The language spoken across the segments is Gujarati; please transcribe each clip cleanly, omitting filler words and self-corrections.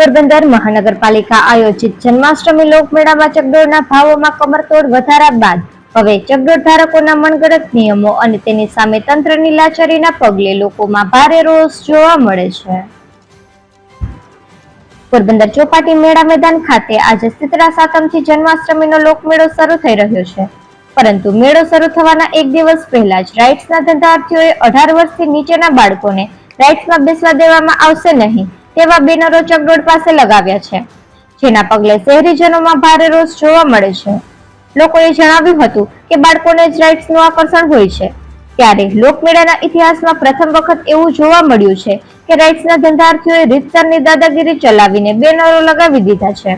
પોરબંદર મહાનગરપાલિકા આયોજિત જન્માષ્ટમી લોકમેળામાં ચકડોળના ભાવોમાં કમરતોડ વધારા બાદ હવે ચકડોળ ધારકોના મનગઢત નિયમો અને તેની સામે તંત્રની લાચારીના પગલે લોકોમાં ભારે રોષ જોવા મળે છે। પોરબંદર ચોપાટી મેળા મેદાન ખાતે આજે શીતળા સાતમથી જન્માષ્ટમીનો લોકમેળો શરૂ થઈ રહ્યો છે, પરંતુ મેળો શરૂ થવાના એક દિવસ પહેલા જ રાઇડ્સના ધંધાર્થીઓએ 18 વર્ષથી નીચેના બાળકોને રાઇડ્સમાં બેસવા દેવામાં આવશે નહીં તેવા બેનરો ચકડોળ પાસે લગાવ્યા છે, જેના પગલે શહેરીજનોમાં ભારે રોષ જોવા મળે છે। લોકોએ જણાવ્યું હતું કે બાળકોને જ રાઇડ્સનું આકર્ષણ હોય છે, ત્યારે લોકમેળાના ઇતિહાસમાં પ્રથમ વખત એવું જોવા મળ્યું છે કે રાઇડ્સના ધંધાર્થીઓએ રીતસરની દાદાગીરી ચલાવીને બેનરો લગાવી દીધા છે।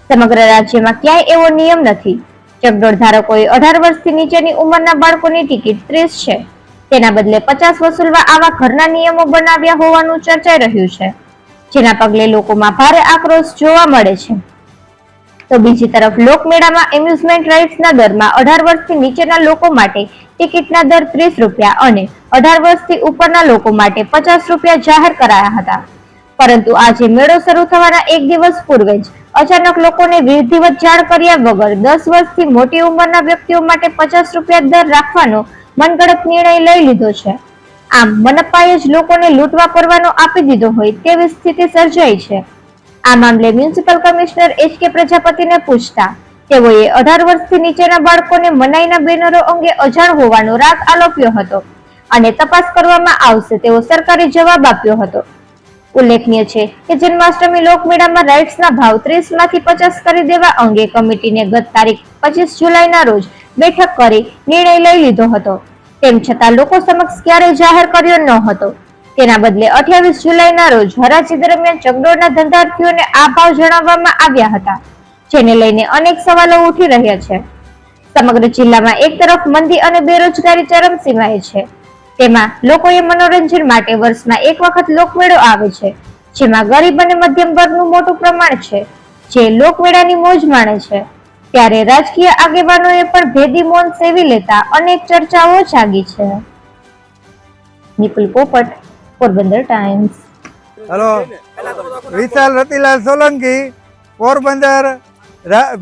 સમગ્ર રાજ્યમાં ક્યાંય એવો નિયમ નથી। ચકડોળ ધારકોએ 18 વર્ષથી નીચેની ઉંમરના બાળકોની ટિકિટ 30 છે, તેના બદલે 50 વસૂલવા આવા ઘરના નિયમો બનાવ્યા હોવાનું ચર્ચાઈ રહ્યું છે, જેના પગલે લોકોમાં ભારે આક્રોશ જોવા મળે છે। તો બીજી તરફ લોકમેળામાં એમ્યુઝમેન્ટ રાઇડ્સના દરમાં 18 વર્ષથી નીચેના લોકો માટે ટિકિટના દર 30 રૂપિયા અને 18 વર્ષથી ઉપરના લોકો માટે 50 રૂપિયા જાહેર કરાયા હતા, પરંતુ આજે મેળો શરૂ થવાના એક દિવસ પૂર્વે જ અચાનક લોકોને વિધિવત જાણ કર્યા વગર 10 વર્ષથી મોટી ઉંમરના વ્યક્તિઓ માટે 50 રૂપિયા દર રાખવાનો મનગઢત નિર્ણય લઈ લીધો છે। આમ મનપાએ જ લોકોને લૂંટવા પરવાનો આપી દીધો હોય તેવી સ્થિતિ સર્જાઈ છે। આ મામલે મ્યુનિસિપલ કમિશનર HK પ્રજાપતિને પૂછતા તેઓએ 18 વર્ષથી નીચેના બાળકોને મનાઈના બેનરો અંગે અજાણ હોવાનો રાગ આલોપ્યો હતો અને તપાસ કરવામાં આવશે તેવો સરકારી જવાબ આપ્યો હતો। ઉલ્લેખનીય છે કે જન્માષ્ટમી લોકમેળામાં રાઇડ્સના ભાવ 30 માંથી 50 કરી દેવા અંગે કમિટીને ગત તારીખ 25 જુલાઈના રોજ બેઠક કરી નિર્ણય લઈ લીધો હતો, તેમ છતાં લોકો સમક્ષ ક્યારેય જાહેર કર્યો ન હતો। તેના બદલે 28 જુલાઈના રોજ હરાજી દરમિયાન ચકડોળના ધંધાર્થીઓને આ ભાવ જણાવવામાં આવ્યા હતા, જેને લઈને અનેક સવાલો ઉઠી રહ્યા છે। સમગ્ર જિલ્લામાં એક તરફ મંદી અને બેરોજગારી ચરમસીમાએ છે, તેમાં લોકોએ મનોરંજન માટે વર્ષમાં એક વખત લોકમેળો આવે છે, જેમાં ગરીબ અને મધ્યમ વર્ગનું મોટું પ્રમાણ છે, જે લોકમેળાની મોજ માણે છે। ત્યારે રાજકીય આગેવાનોએ પણ ભેદી મૌન સેવી લેતા અનેક ચર્ચાઓ જાગી છે। નિપુલ પોપટ, પોરબંદર ટાઈમ્સ। હેલો, વિશાલ રતિલાલ સોલંકી। પોરબંદર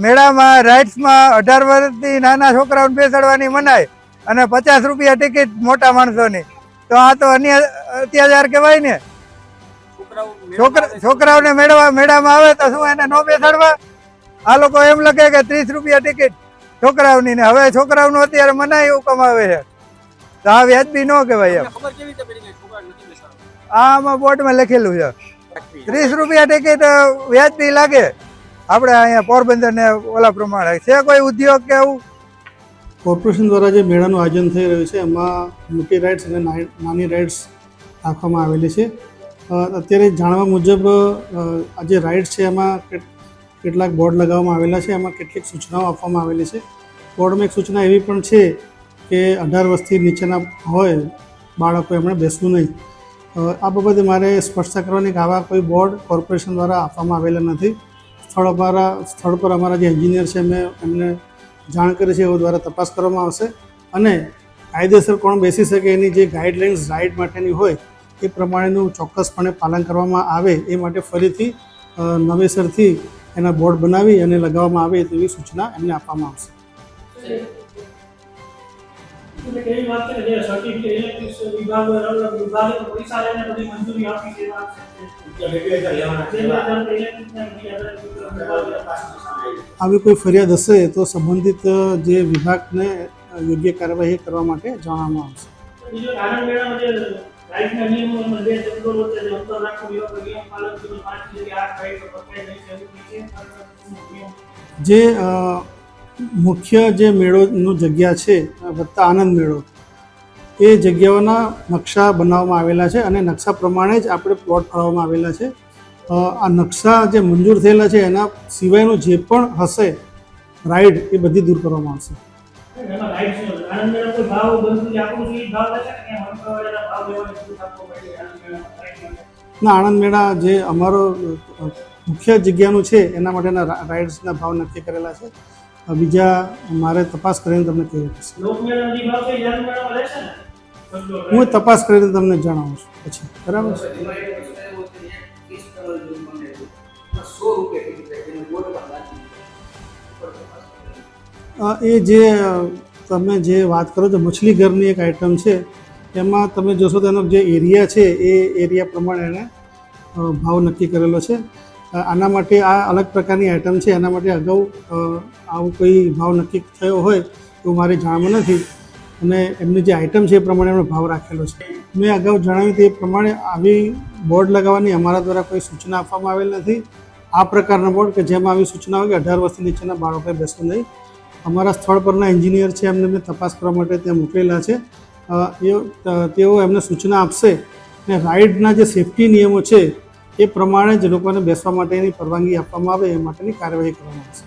મેળામાં રાઇડ્સમાં 18 વર્ષથી નાના છોકરાઓને બેસાડવાની મનાય અને 50 રૂપિયા ટિકિટ મોટા માણસોની, તો આ તો અન્ય અત્યાચાર કહેવાય ને। છોકરાઓને મેળામાં આવે તો શું એને ન બેસાડવા? આ લોકો એમ લખે કે 30 રૂપિયા ટિકિટ છોકરાઓની, ને હવે છોકરાઓનું અત્યારે મનાઈ હુકમ આવે છે, તો આ વ્યાજબી ન કહેવાય એમ। આમાં બોર્ડમાં લખેલું છે 30 રૂપિયા ટિકિટ વ્યાજબી લાગે આપણે અહીંયા પોરબંદર ને ઓલા પ્રમાણે છે કોઈ ઉદ્યોગ કે એવું? કોર્પોરેશન દ્વારા જે મેળાનું આયોજન થઈ રહ્યું છે એમાં મોટી રાઇડ્સ અને નાની રાઇડ્સ રાખવામાં આવેલી છે। અત્યારે જાણવા મુજબ આ જે રાઇડ્સ છે એમાં કેટલાક બોર્ડ લગાવવામાં આવેલા છે, એમાં કેટલીક સૂચનાઓ આપવામાં આવેલી છે। બોર્ડમાં એક સૂચના એવી પણ છે કે 18 વર્ષથી નીચેના હોય બાળકો એમણે બેસવું નહીં। આ બાબતે મારે સ્પષ્ટતા કરવાની કે આવા કોઈ બોર્ડ કોર્પોરેશન દ્વારા આપવામાં આવેલા નથી। સ્થળ પર અમારા જે એન્જિનિયર છે એમને જાણ કરી છે, એઓ દ્વારા તપાસ કરવામાં આવશે અને કાયદેસર કોણ બેસી શકે એની જે ગાઈડલાઇન્સ રાઇડ માટેની હોય એ પ્રમાણેનું ચોક્કસપણે પાલન કરવામાં આવે એ માટે ફરીથી નવેસરથી એના બોર્ડ બનાવી અને લગાવવામાં આવે તેવી સૂચના એમને આપવામાં આવશે। આવી કોઈ ફરિયાદ હશે તો સંબંધિત જે વિભાગને યોગ્ય કાર્યવાહી કરવા માટે જણાવવામાં આવશે। જે મુખ્ય જે મેળોનું જગ્યા છે વત્તા આનંદ મેળો, એ જગ્યાઓના નકશા બનાવવામાં આવેલા છે અને નકશા પ્રમાણે જ આપણે પ્લોટ ફાળવવામાં આવેલા છે। આ નકશા જે મંજૂર થયેલા છે એના સિવાયનું જે પણ હશે રાઇડ એ બધી દૂર કરવામાં આવશે। ના, આનંદ મેળા જે અમારો મુખ્ય જગ્યાનું છે એના માટેના રાઇડ્સના ભાવ નક્કી કરેલા છે। બીજા મારે તપાસ કરીને તમને કહેવું પડશે। હું તપાસ કરીને તમને જણાવું છું પછી, બરાબર છે? એ જે તમે જે વાત કરો છો મછલી ઘરની એક આઇટમ છે એમાં તમે જોશો તો એનો જે એરિયા છે એ એરિયા પ્રમાણે એણે ભાવ નક્કી કરેલો છે. આના માટે આ અલગ પ્રકારની આઇટમ છે, એના માટે અગાઉ આવું કોઈ ભાવ નક્કી થયો હોય એવું મારે જાણમાં નથી અને એમની જે આઇટમ છે એ પ્રમાણે એમણે ભાવ રાખેલો છે. મેં અગાઉ જણાવ્યું તે પ્રમાણે આવી બોર્ડ લગાવવાની અમારા દ્વારા કોઈ સૂચના આપવામાં આવેલ નથી. આ પ્રકારના બોર્ડ કે જેમાં આવી સૂચના હોય કે 18 વર્ષથી નીચેના બાળકોએ બેસવું નહીં. અમારા સ્થળ પરના એન્જિનિયર છે, એમને મેં તપાસ કરવા માટે ત્યાં મોકલેલા છે. તેઓ એમને સૂચના આપશે અને રાઇડના જે સેફટી નિયમો છે એ પ્રમાણે જ લોકોને બેસવા માટેની પરવાનગી આપવામાં આવે એ માટેની કાર્યવાહી કરવામાં આવશે.